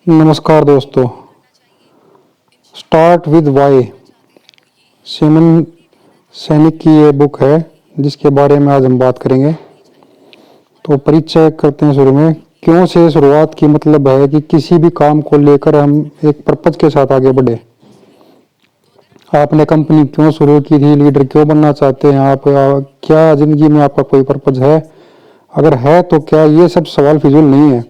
नमस्कार दोस्तों। Start with Y सिमन सैनिक की ये बुक है जिसके बारे में आज हम बात करेंगे। तो परिचय करते हैं शुरू में। क्यों से शुरुआत की मतलब है कि किसी भी काम को लेकर हम एक पर्पज के साथ आगे बढ़े। आपने कंपनी क्यों शुरू की थी, लीडर क्यों बनना चाहते हैं आप, क्या जिंदगी में आपका कोई पर्पज है, अगर है तो क्या ये सब सवाल फिजूल नहीं है।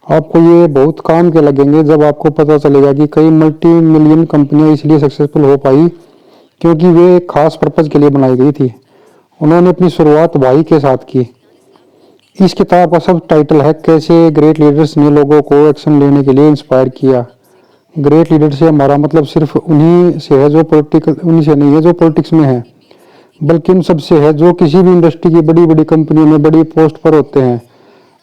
आपको ये बहुत काम के लगेंगे जब आपको पता चलेगा कि कई मल्टी मिलियन कंपनियां इसलिए सक्सेसफुल हो पाई क्योंकि वे एक खास पर्पज के लिए बनाई गई थी। उन्होंने अपनी शुरुआत वाई के साथ की। इस किताब का सब टाइटल है कैसे ग्रेट लीडर्स ने लोगों को एक्शन लेने के लिए इंस्पायर किया। ग्रेट लीडर से हमारा मतलब सिर्फ उन्हीं से है जो उन्हीं से नहीं है जो पॉलिटिक्स में है, बल्कि उन सबसे है जो किसी भी इंडस्ट्री की बड़ी बड़ी कंपनियों में बड़ी पोस्ट पर होते हैं।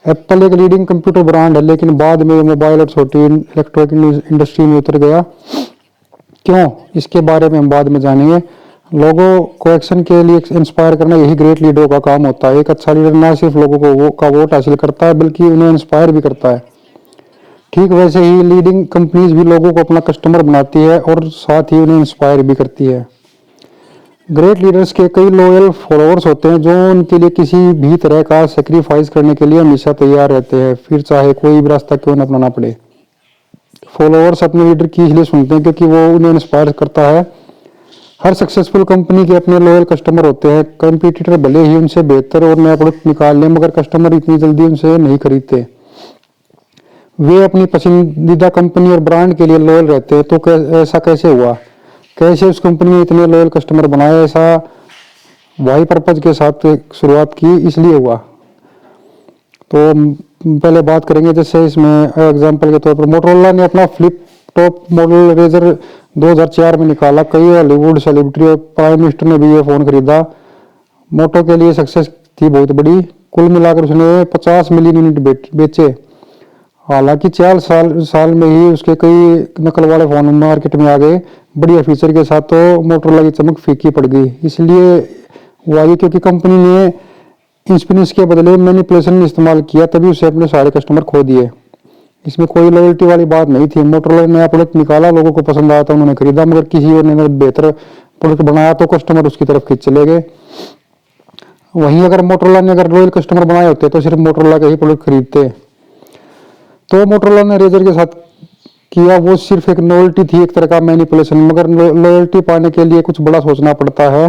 एप्पल एक लीडिंग कंप्यूटर ब्रांड है, लेकिन बाद में मोबाइल और छोटी इलेक्ट्रॉनिक इंडस्ट्री में उतर गया। क्यों, इसके बारे में हम बाद में जानेंगे। लोगों को एक्शन के लिए इंस्पायर करना यही ग्रेट लीडरों का काम होता है। एक अच्छा लीडर ना सिर्फ लोगों को वोट हासिल करता है बल्कि उन्हें इंस्पायर भी करता है। ठीक वैसे ही लीडिंग कंपनीज भी लोगों को अपना कस्टमर बनाती है और साथ ही उन्हें इंस्पायर भी करती है। ग्रेट लीडर्स के कई लॉयल फॉलोअर्स होते हैं जो उनके लिए किसी भी तरह का सेक्रीफाइस करने के लिए हमेशा तैयार रहते हैं, फिर चाहे कोई भी रास्ता क्यों न अपनाना पड़े। फॉलोअर्स अपने लीडर की इसलिए सुनते हैं क्योंकि वो उन्हें इंस्पायर करता है। हर सक्सेसफुल कंपनी के अपने लॉयल कस्टमर होते हैं। कंपटीटर भले ही उनसे बेहतर और नया प्रोडक्ट निकाल लें, मगर कस्टमर इतनी जल्दी उनसे नहीं खरीदते। वे अपनी पसंदीदा कंपनी और ब्रांड के लिए लॉयल रहते हैं। तो ऐसा कैसे हुआ, कैसे उस कंपनी ने इतने लॉयल कस्टमर बनाए। ऐसा वाई पर्पज के साथ शुरुआत की इसलिए हुआ। तो पहले बात करेंगे, जैसे इसमें एग्जांपल के तौर पर मोटरोला ने अपना फ्लिप टॉप मॉडल रेजर 2004 में निकाला। कई हॉलीवुड सेलिब्रिटी और प्राइम मिनिस्टर ने भी ये फोन खरीदा। मोटो के लिए सक्सेस थी बहुत बड़ी। कुल मिलाकर उसने 50 मिलियन यूनिट बेचे। हालांकि 4 साल में ही उसके कई नकल वाले फोन मार्केट में आ गए बढ़िया फीचर के साथ, तो मोटरोला की चमक फीकी पड़ गई। इसलिए हुआ ये क्योंकि कंपनी ने इंस्पिनिस के बदले मैनिपुलेशन इस्तेमाल किया, तभी उसे अपने सारे कस्टमर खो दिए। इसमें कोई लॉयल्टी वाली बात नहीं थी। मोटरोला ने नया प्रोडक्ट निकाला, लोगों को पसंद आया तो उन्होंने खरीदा, मगर किसी और ने अगर बेहतर प्रोडक्ट बनाया तो कस्टमर उसकी तरफ खींच चले गए। वहीं अगर मोटरोला ने अगर लॉयल कस्टमर बनाए होते तो सिर्फ मोटरोला के ही प्रोडक्ट खरीदते। तो मोटरोला ने रेजर के साथ किया वो सिर्फ एक नॉवेल्टी थी, एक तरह का मैनिपुलेशन। मगर लॉयल्टी पाने के लिए कुछ बड़ा सोचना पड़ता है।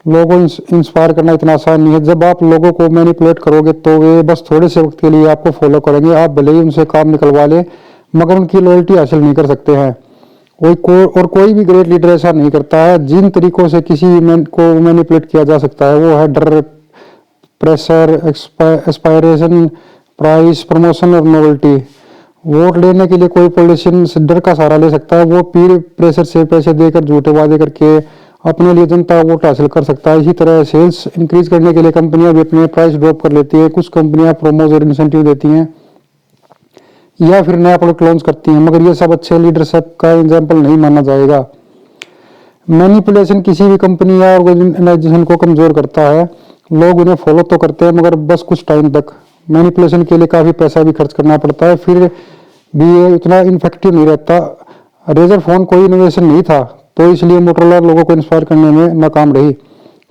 लोगों इंस्पायर करना इतना आसान नहीं है। जब आप लोगों को मैनिपुलेट करोगे तो वे बस थोड़े से वक्त के लिए आपको फॉलो करेंगे। आप भले ही उनसे काम निकलवा लें, मगर उनकी लॉयल्टी हासिल नहीं कर सकते हैं। कोई भी ग्रेट लीडर ऐसा नहीं करता है। जिन तरीकों से किसी को मैनिपुलेट किया जा सकता है वो है डर, प्रेशर, एस्पायरेशन, प्राइस, प्रमोशन और नोवेल्टी। वोट लेने के लिए कोई पॉलिटिशियन डर का सहारा ले सकता है। वो पीर प्रेशर से पैसे देकर झूठे वादे करके अपने लिए जनता वोट हासिल कर सकता है। इसी तरह सेल्स इंक्रीज करने के लिए कंपनियां भी अपने प्राइस ड्रॉप कर लेती है। कुछ कंपनियां प्रोमोज और इंसेंटिव देती हैं या फिर नया प्रोडक्ट लॉन्च करती हैं, मगर ये सब अच्छे लीडरशिप का एग्जाम्पल नहीं माना जाएगा। मैनिपुलेशन किसी भी कंपनी या ऑर्गेनाइजेशन को कमजोर करता है। लोग उन्हें फॉलो तो करते हैं मगर बस कुछ टाइम तक। मैनिपुलेशन के लिए काफी पैसा भी खर्च करना पड़ता है, फिर भी ये इतना इफेक्टिव नहीं रहता। रेजर फोन कोई इनोवेशन नहीं था, तो इसलिए मोटरोला लोगों को इंस्पायर करने में नाकाम रही।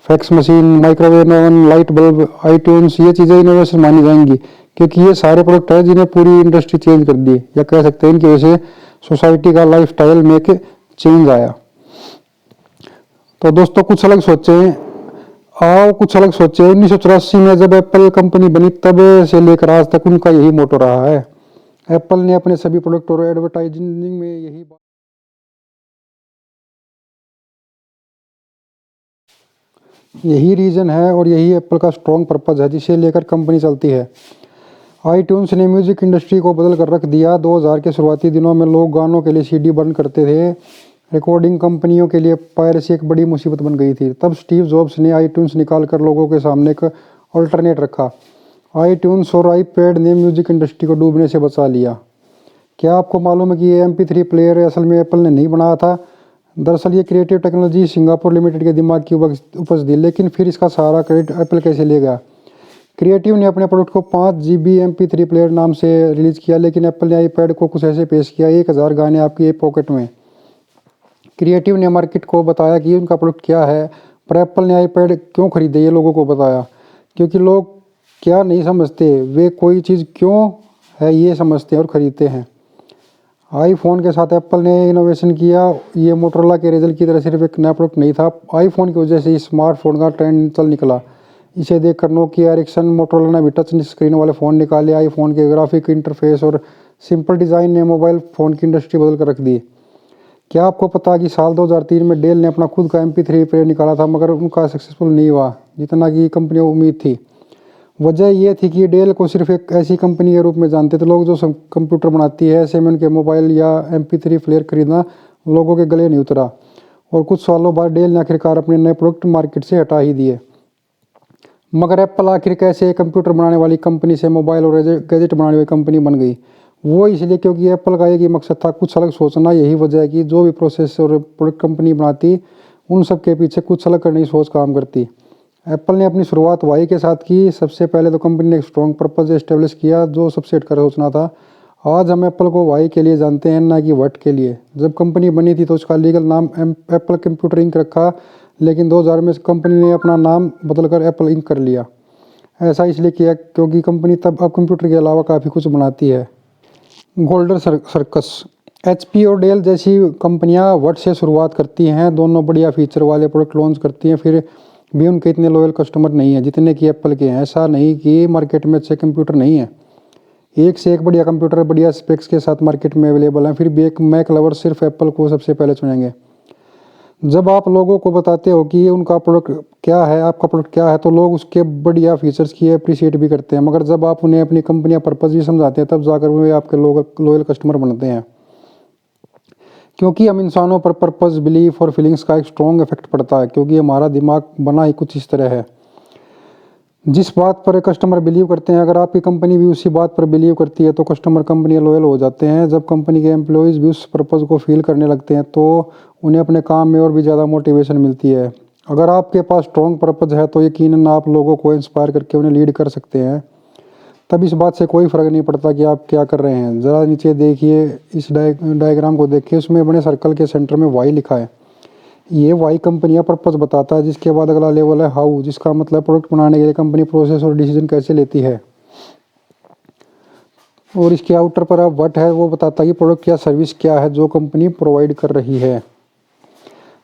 Fax machine, microwave oven, light bulb, iTunes, ये चीजें इनोवेशन मानी जाएंगी क्योंकि ये सारे प्रोडक्ट है जिन्हें पूरी इंडस्ट्री चेंज कर दी, या कह सकते हैं इनकी वजह से सोसाइटी का लाइफ स्टाइल में एक चेंज आया। तो दोस्तों कुछ अलग सोचे, आओ कुछ अलग सोचे। 1984 में जब एप्पल कंपनी बनी तब से लेकर आज तक उनका यही मोटो रहा है। एप्पल ने अपने सभी प्रोडक्ट और एडवर्टाइजिंग में यही रीजन है और यही एप्पल का स्ट्रॉन्ग पर्पज है जिसे लेकर कंपनी चलती है। आईट्यून्स ने म्यूजिक इंडस्ट्री को बदल कर रख दिया। 2000 के शुरुआती दिनों में लोग गानों के लिए सीडी बर्न करते थे। रिकॉर्डिंग कंपनियों के लिए पायरेसी एक बड़ी मुसीबत बन गई थी। तब स्टीव जॉब्स ने आईट्यून्स निकाल कर लोगों के सामने एक अल्टरनेट रखा। आईट्यून्स और आईपैड ने म्यूजिक इंडस्ट्री को डूबने से बचा लिया। क्या आपको मालूम है कि ये MP3 प्लेयर असल में एप्पल ने नहीं बनाया था? दरअसल ये क्रिएटिव टेक्नोलॉजी सिंगापुर लिमिटेड के दिमाग की उपज थी, लेकिन फिर इसका सारा क्रेडिट एप्पल कैसे ले गया? क्रिएटिव ने अपने प्रोडक्ट को 5 GB MP3 प्लेयर नाम से रिलीज़ किया, लेकिन एप्पल ने आईपैड को कुछ ऐसे पेश किया, 1000 गाने आपकी एक पॉकेट में। क्रिएटिव ने मार्केट को बताया कि उनका प्रोडक्ट क्या है, पर एप्पल ने आईपैड क्यों खरीदे ये लोगों को बताया, क्योंकि लोग क्या नहीं समझते, वे कोई चीज़ क्यों है ये समझते हैं और ख़रीदते हैं। आईफोन के साथ एप्पल ने इनोवेशन किया। ये मोटरोला के रिजल्ट की तरह सिर्फ एक नया प्रोडक्ट नहीं था, आईफोन की वजह से स्मार्टफोन का ट्रेंड चल निकला। इसे देखकर नोकिया, एरिक्सन, मोटरोला ने भी टच स्क्रीन वाले फ़ोन निकाले। आईफोन के ग्राफिक इंटरफेस और सिंपल डिज़ाइन ने मोबाइल फ़ोन की इंडस्ट्री बदल कर रख दी। क्या आपको पता है कि साल 2003 में डेल ने अपना खुद का MP3 प्लेयर निकाला था, मगर उनका सक्सेसफुल नहीं हुआ जितना कि कंपनी को उम्मीद थी। वजह यह थी कि डेल को सिर्फ एक ऐसी कंपनी के रूप में जानते थे लोग जो कंप्यूटर बनाती है। ऐसे में उनके मोबाइल या MP3 प्लेयर खरीदना लोगों के गले नहीं उतरा, और कुछ सालों बाद डेल ने आखिरकार अपने नए प्रोडक्ट मार्केट से हटा ही दिए। मगर एप्पल आखिर कैसे कंप्यूटर बनाने वाली कंपनी से मोबाइल और गैजेट बनाने वाली कंपनी बन गई? वो इसलिए क्योंकि एप्पल का एक ही मकसद था, कुछ अलग सोचना। यही वजह है कि जो भी प्रोसेस और प्रोडक्ट कंपनी बनाती, उन सब के पीछे कुछ अलग करने की सोच काम करती। एप्पल ने अपनी शुरुआत वाई के साथ की। सबसे पहले तो कंपनी ने एक स्ट्रॉन्ग पर्पस एस्टेब्लिश किया, जो सबसे हटकर सोचना था। आज हम एप्पल को वाई के लिए जानते हैं, ना कि व्हाट के लिए। जब कंपनी बनी थी तो उसका लीगल नाम एप्पल कंप्यूटर इंक रखा, लेकिन 2000 में कंपनी ने अपना नाम बदलकर एप्पल इंक कर लिया। ऐसा इसलिए किया क्योंकि कंपनी तब अब कंप्यूटर के अलावा काफ़ी कुछ बनाती है। गोल्डन सर्कस, HP और डेल जैसी कंपनियां व्हाट से शुरुआत करती हैं, दोनों बढ़िया फीचर वाले प्रोडक्ट लॉन्च करती हैं, फिर भी उनके इतने लॉयल कस्टमर नहीं है जितने कि एप्पल के हैं। ऐसा नहीं कि मार्केट में अच्छे कंप्यूटर नहीं है, एक से एक बढ़िया कंप्यूटर बढ़िया स्पेक्स के साथ मार्केट में अवेलेबल हैं, फिर भी एक मैक लवर सिर्फ एप्पल को सबसे पहले चुनेंगे। जब आप लोगों को बताते हो कि उनका प्रोडक्ट क्या है, आपका प्रोडक्ट क्या है, तो लोग उसके बढ़िया फीचर्स की अप्रिशिएट भी करते हैं। मगर जब आप उन्हें अपनी कंपनी या पर्पस भी समझाते हैं, तब जाकर वे आपके लॉयल कस्टमर बनते हैं। क्योंकि हम इंसानों पर पर्पस, बिलीफ और फीलिंग्स का एक स्ट्रॉन्ग इफेक्ट पड़ता है, क्योंकि हमारा दिमाग बना ही कुछ इस तरह है। जिस बात पर कस्टमर बिलीव करते हैं, अगर आपकी कंपनी भी उसी बात पर बिलीव करती है, तो कस्टमर कंपनी लॉयल हो जाते हैं। जब कंपनी के एम्प्लॉयज़ भी उस पर्पस को फील करने लगते हैं, तो उन्हें अपने काम में और भी ज़्यादा मोटिवेशन मिलती है। अगर आपके पास स्ट्रॉन्ग पर्पस है, तो यकीनन आप लोगों को इंस्पायर करके उन्हें लीड कर सकते हैं। तब इस बात से कोई फ़र्क नहीं पड़ता कि आप क्या कर रहे हैं। ज़रा नीचे देखिए, इस डायग्राम को देखिए, उसमें बड़े सर्कल के सेंटर में वाई लिखा है। ये वाई कंपनी का पर्पस बताता है। जिसके बाद अगला लेवल है हाउ, जिसका मतलब प्रोडक्ट बनाने के लिए कंपनी प्रोसेस और डिसीजन कैसे लेती है। और इसके आउटर पर अब व्हाट है, वो बताता है कि प्रोडक्ट या सर्विस क्या है जो कंपनी प्रोवाइड कर रही है।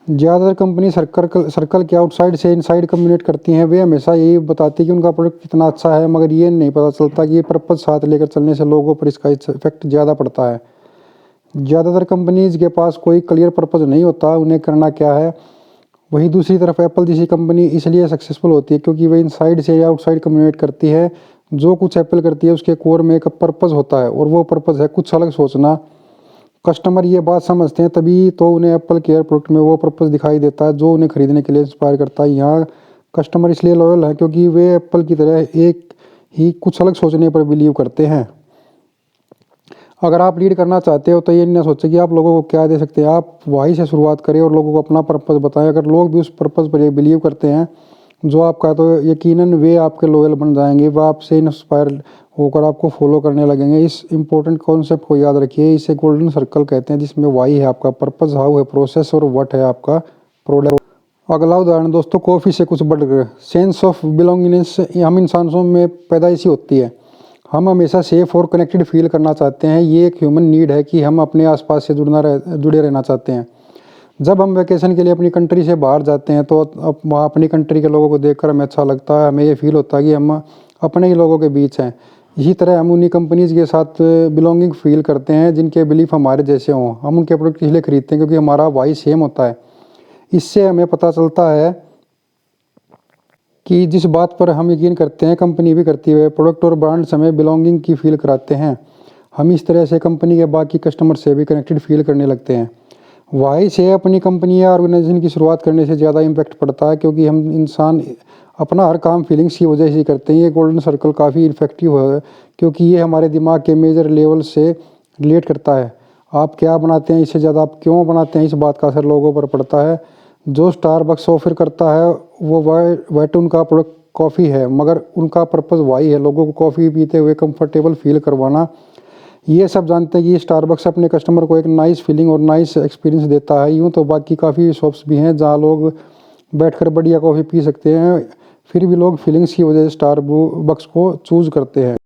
ज़्यादातर कंपनी सर्कल के आउटसाइड से इनसाइड कम्युनिकेट करती हैं। वे हमेशा यही बताती है कि उनका प्रोडक्ट कितना अच्छा है, मगर ये नहीं पता चलता कि ये पर्पस साथ लेकर चलने से लोगों पर इसका इफेक्ट ज़्यादा पड़ता है। ज़्यादातर कंपनीज के पास कोई क्लियर पर्पस नहीं होता उन्हें करना क्या है। वहीं दूसरी तरफ एप्पल जैसी कंपनी इसलिए सक्सेसफुल होती है क्योंकि वह इनसाइड से या आउटसाइड कम्युनिकेट करती है। जो कुछ एप्पल करती है उसके कोर में एक पर्पस होता है, और वो पर्पस है कुछ अलग सोचना। कस्टमर ये बात समझते हैं, तभी तो उन्हें एप्पल केयर प्रोडक्ट में वो पर्पस दिखाई देता है जो उन्हें खरीदने के लिए इंस्पायर करता है। यहाँ कस्टमर इसलिए लॉयल है क्योंकि वे एप्पल की तरह एक ही कुछ अलग सोचने पर बिलीव करते हैं। अगर आप लीड करना चाहते हो तो ये ना सोचें कि आप लोगों को क्या दे सकते हैं, आप वहीं से शुरुआत करें और लोगों को अपना पर्पस बताएं। अगर लोग भी उस पर्पस पर बिलीव करते हैं जो आपका है, तो यकीनन वे आपके लॉयल बन जाएंगे, वह आपसे इंस्पायर होकर आपको फॉलो करने लगेंगे। इस इंपॉर्टेंट कॉन्सेप्ट को याद रखिए, इसे गोल्डन सर्कल कहते हैं, जिसमें वाई है आपका पर्पस, हाउ है प्रोसेस, और व्हाट है आपका प्रोडक्ट। अगला उदाहरण दोस्तों, कॉफ़ी से कुछ बढ़कर सेंस ऑफ बिलोंगिंगनेस हम इंसानों में पैदाइशी होती है। हम हमेशा सेफ और कनेक्टेड फील करना चाहते हैं। ये एक ह्यूमन नीड है कि हम अपने आसपास से जुड़े रहना चाहते हैं। जब हम वैकेशन के लिए अपनी कंट्री से बाहर जाते हैं, तो वहाँ अपनी कंट्री के लोगों को देखकर हमें अच्छा लगता है, हमें ये फील होता है कि हम अपने ही लोगों के बीच हैं। इसी तरह हम उन्हीं कंपनीज़ के साथ बिलोंगिंग फील करते हैं जिनके बिलीफ हमारे जैसे हों। हम उनके प्रोडक्ट इसलिए खरीदते हैं क्योंकि हमारा वाई सेम होता है। इससे हमें पता चलता है कि जिस बात पर हम यकीन करते हैं कंपनी भी करती है। प्रोडक्ट और ब्रांड हमें बिलोंगिंग की फील कराते हैं। हम इस तरह से कंपनी के बाकी कस्टमर से भी कनेक्टेड फील करने लगते हैं। वाई से अपनी कंपनी या ऑर्गेनाइजेशन की शुरुआत करने से ज़्यादा इम्पैक्ट पड़ता है, क्योंकि हम इंसान अपना हर काम फीलिंग्स की वजह से ही करते हैं। ये गोल्डन सर्कल काफ़ी इफेक्टिव है क्योंकि ये हमारे दिमाग के मेजर लेवल से रिलेट करता है। आप क्या बनाते हैं, इससे ज़्यादा आप क्यों बनाते हैं, इस बात का असर लोगों पर पड़ता है। जो स्टारबक्स ऑफर करता है वो वाट उनका प्रोडक्ट कॉफ़ी है, मगर उनका पर्पज़ वही है, लोगों को कॉफ़ी पीते हुए कंफर्टेबल फील करवाना। ये सब जानते हैं कि स्टारबक्स अपने कस्टमर को एक नाइस फीलिंग और नाइस एक्सपीरियंस देता है। यूँ तो बाकी काफ़ी शॉप्स भी हैं जहाँ लोग बैठकर बढ़िया कॉफ़ी पी सकते हैं, फिर भी लोग फीलिंग्स की वजह से स्टारबक्स को चूज़ करते हैं।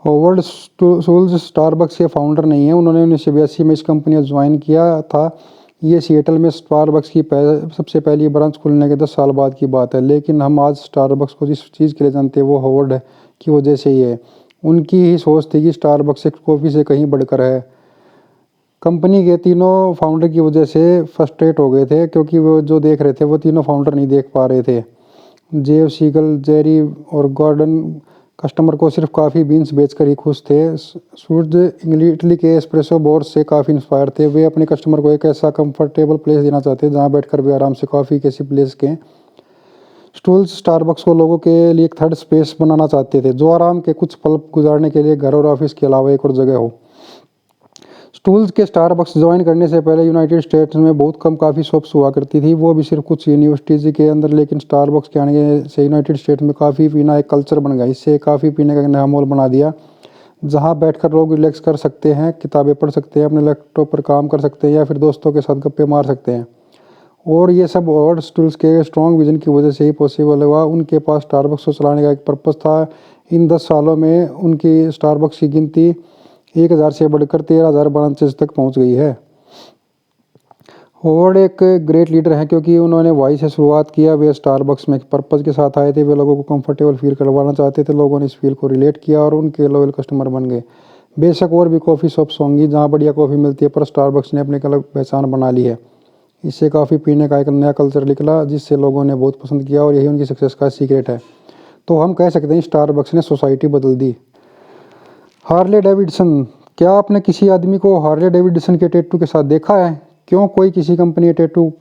हॉवर्ड शूल्स स्टारबक्स के फाउंडर नहीं है, उन्होंने 1982 में इस कंपनी को ज्वाइन किया था। ये सिएटल में स्टारबक्स की सबसे पहली ब्रांच खुलने के 10 साल बाद की बात है, लेकिन हम आज स्टारबक्स को जिस चीज़ के लिए जानते हैं वो हॉवर्ड की वजह से ही है। उनकी ही सोच थी कि स्टारबक्स एक कॉफ़ी से कहीं बढ़कर है। कंपनी के तीनों फाउंडर की वजह से फ्रस्ट्रेट हो गए थे, क्योंकि वो जो देख रहे थे वो तीनों फाउंडर नहीं देख पा रहे थे। जेव सीगल, जेरी और गॉर्डन कस्टमर को सिर्फ कॉफ़ी बीन्स बेचकर ही खुश थे। सूर्य इटली के एस्प्रेसो बोर्स से काफ़ी इंस्पायर थे। वे अपने कस्टमर को एक ऐसा कंफर्टेबल प्लेस देना चाहते जहां बैठकर वे आराम से कॉफ़ी कैसी प्लेस के स्टूल्स स्टारबक्स को लोगों के लिए एक थर्ड स्पेस बनाना चाहते थे, जो आराम के कुछ पल गुजारने के लिए घर और ऑफिस के अलावा एक और जगह हो। स्टूल्स के स्टारबक्स ज्वाइन करने से पहले यूनाइटेड स्टेट्स में बहुत कम काफ़ी शॉप्स हुआ करती थी, वो भी सिर्फ कुछ यूनिवर्सिटीज़ के अंदर। लेकिन स्टारबक्स के आने से यूनाइटेड स्टेट्स में काफ़ी पीना एक कल्चर बन गया। इससे काफ़ी पीने का नया माहौल बना दिया, जहां बैठकर लोग रिलैक्स कर सकते हैं, किताबें पढ़ सकते हैं, अपने लैपटॉप पर काम कर सकते हैं या फिर दोस्तों के साथ गप्पे मार सकते हैं। और ये सब हॉवर्ड स्टूल्स के स्ट्रॉन्ग विजन की वजह से ही पॉसिबल हुआ। उनके पास स्टारबक्स को चलाने का एक पर्पज़ था। इन 10 सालों में उनकी स्टारबक्स की गिनती 1000 से बढ़कर 13,000 ब्रांचेस तक पहुंच गई है। हॉवर्ड एक ग्रेट लीडर हैं, क्योंकि उन्होंने वाई से शुरुआत किया। वे स्टारबक्स में एक पर्पज़ के साथ आए थे, वे लोगों को कंफर्टेबल फील करवाना चाहते थे। लोगों ने इस फील को रिलेट किया और उनके लॉयल कस्टमर बन गए। बेशक और भी कॉफ़ी शॉप्स होंगी जहां बढ़िया कॉफ़ी मिलती है, पर स्टारबक्स ने अपनी अलग पहचान बना ली है। इससे काफ़ी पीने का एक नया कल्चर निकला, जिससे लोगों ने बहुत पसंद किया, और यही उनकी सक्सेस का सीक्रेट है। तो हम कह सकते हैं स्टारबक्स ने सोसाइटी बदल दी। हार्ले डेविडसन, क्या आपने किसी आदमी को हार्ले डेविडसन के टैटू के साथ देखा है? क्यों कोई किसी कंपनी टैटू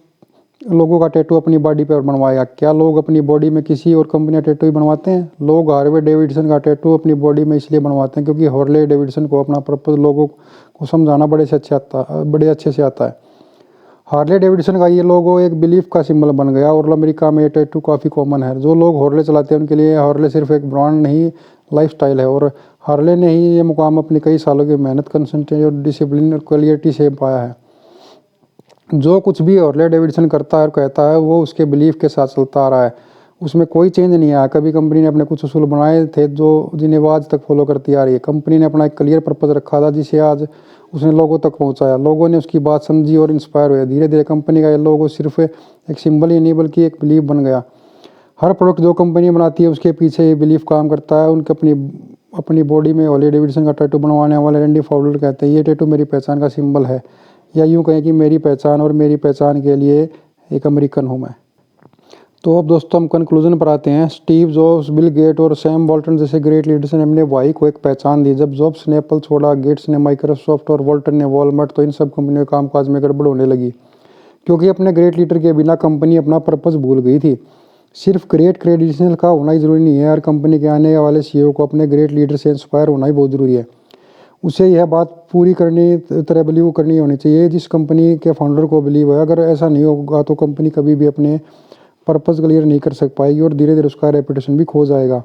लोगों का टैटू अपनी बॉडी पर बनवाएगा? क्या लोग अपनी बॉडी में किसी और कंपनी का टैटू ही बनवाते हैं? लोग हार्ले डेविडसन का टैटू अपनी बॉडी में इसलिए बनवाते हैं क्योंकि हार्ले डेविडसन को अपना पर्पज़ लोगों को समझाना बड़े अच्छे से आता है। हार्ले डेविडसन का ये लोगो एक बिलीफ का सिंबल बन गया और अमेरिका में ये टैटू काफ़ी कॉमन है। जो लोग हार्ले चलाते हैं उनके लिए हार्ले सिर्फ एक ब्रांड नहीं, लाइफस्टाइल है। और हार्ले ने ही ये मुकाम अपनी कई सालों की मेहनत, कंसिस्टेंसी और डिसिप्लिन और क्वालिटी से पाया है। जो कुछ भी हार्ले डेविडसन करता है और कहता है वो उसके बिलीफ के साथ चलता आ रहा है, उसमें कोई चेंज नहीं आया। कभी कंपनी ने अपने कुछ उसूल बनाए थे जो जिन्हें वो आज तक फॉलो करती आ रही है। कंपनी ने अपना एक क्लियर पर्पज़ रखा था जिसे आज उसने लोगों तक पहुंचाया। लोगों ने उसकी बात समझी और इंस्पायर हुए। धीरे धीरे कंपनी का ये लोगो सिर्फ एक सिंबल ही नहीं बल्कि एक बिलीफ बन गया। हर प्रोडक्ट जो कंपनी बनाती है उसके पीछे ये बिलीफ काम करता है। उनके अपनी बॉडी में हार्ले डेविडसन का टैटू बनवाने वाले रैंडी फाउडर कहते हैं ये टैटू मेरी पहचान का सिंबल है, या यूँ कहें कि मेरी पहचान और मेरी पहचान के लिए एक अमेरिकन हूँ मैं। तो अब दोस्तों हम कंक्लूजन पर आते हैं। स्टीव जॉब्स, बिल गेट और सैम वॉल्टन जैसे ग्रेट लीडर्स ने अपने वाई को एक पहचान दी। जब जॉब्स ने एप्पल छोड़ा, गेट्स ने माइक्रोसॉफ्ट और वॉल्टन ने वॉलमार्ट, तो इन सब कंपनियों के कामकाज में गड़बड़ होने लगी, क्योंकि अपने ग्रेट लीडर के बिना कंपनी अपना पर्पज़ भूल गई थी। सिर्फ ग्रेट क्रेडेंशियल का होना ही ज़रूरी नहीं है, हर कंपनी के आने वाले सीईओ को अपने ग्रेट लीडर से इंस्पायर होना ही बहुत ज़रूरी है। उसे यह बात पूरी करनी तरह बिलीव करनी होनी चाहिए जिस कंपनी के फाउंडर को बिलीव है। अगर ऐसा नहीं होगा तो कंपनी कभी भी अपने पर्पज़ क्लियर नहीं कर सक पाएगी और धीरे धीरे उसका रेपुटेशन भी खो जाएगा।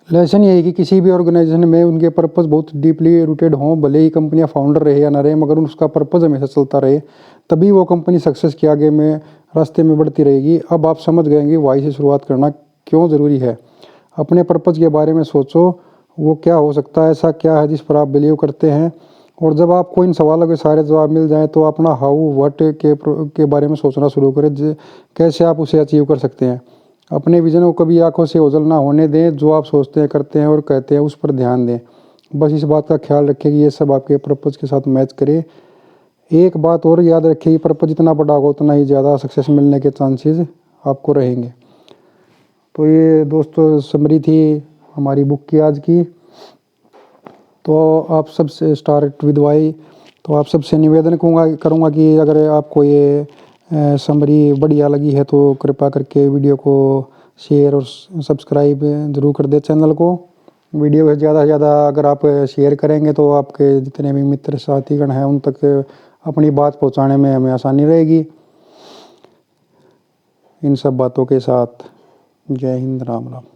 लेसन यही कि किसी भी ऑर्गेनाइजेशन में उनके पर्पज़ बहुत डीपली रूटेड हों, भले ही कंपनियां फाउंडर रहे या ना रहे, मगर उसका पर्पज़ हमेशा चलता रहे, तभी वो कंपनी सक्सेस के आगे में रास्ते में बढ़ती रहेगी। अब आप समझ गए कि वाई से शुरुआत करना क्यों ज़रूरी है। अपने पर्पज़ के बारे में सोचो, वो क्या हो सकता है, ऐसा क्या है जिस पर आप बिलीव करते हैं। और जब आपको इन सवालों के सारे जवाब मिल जाएं तो अपना हाउ व्हाट के बारे में सोचना शुरू करें, कैसे आप उसे अचीव कर सकते हैं। अपने विजन को कभी आंखों से ओझल ना होने दें। जो आप सोचते हैं, करते हैं और कहते हैं उस पर ध्यान दें। बस इस बात का ख्याल रखें कि ये सब आपके पर्पज़ के साथ मैच करे। एक बात और याद रखें कि पर्पज़ जितना बड़ा होगा उतना ही ज़्यादा सक्सेस मिलने के चांसेस आपको रहेंगे। तो ये दोस्तों समरी थी हमारी बुक की आज की। तो आप सबसे स्टार्ट विद वाई, तो आप सबसे निवेदन करूँगा कि अगर आपको ये समरी बढ़िया लगी है तो कृपया करके वीडियो को शेयर और सब्सक्राइब ज़रूर कर दे चैनल को। वीडियो को ज़्यादा से ज़्यादा अगर आप शेयर करेंगे तो आपके जितने भी मित्र साथीगण हैं उन तक अपनी बात पहुंचाने में हमें आसानी रहेगी। इन सब बातों के साथ जय हिंद, राम राम।